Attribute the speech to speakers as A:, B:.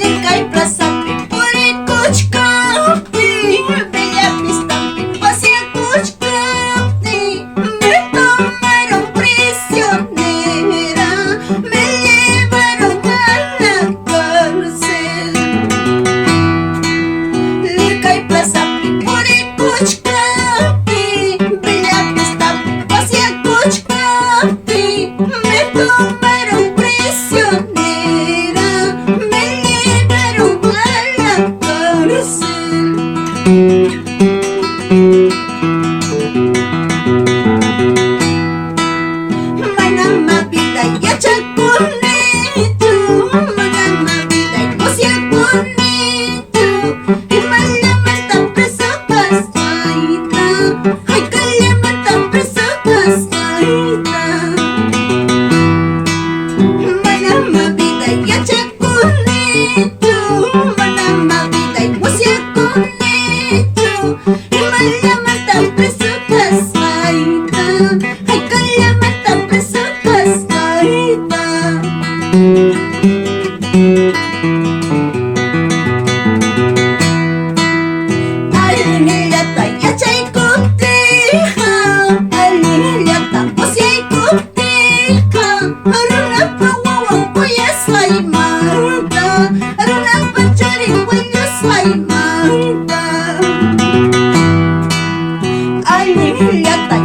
A: Licay prasapi puri kuchkapi, Villapistampi pasea kuchkapi, me tomaron prisionera, me llevaron a la cárcel. Licay prasapi puri kuchkapi, Villapistampi pasea kuchkapi, me tomaron prisionera, me llevaron a la cárcel. Manama vida y hacha bonito, manama vida y poesía bonito, y malamanta preso pasaita, ay calamanta preso pasaita. Manama vida y hacha bonito, manama vida y poesía bonito, y malamanta preso pasaita, ay calamanta preso pasaita. Alinillata yachay kutija, alinillata poesía kutija, arunapa wawan saymanta, arunapa charinwillo saymanta. Alinillata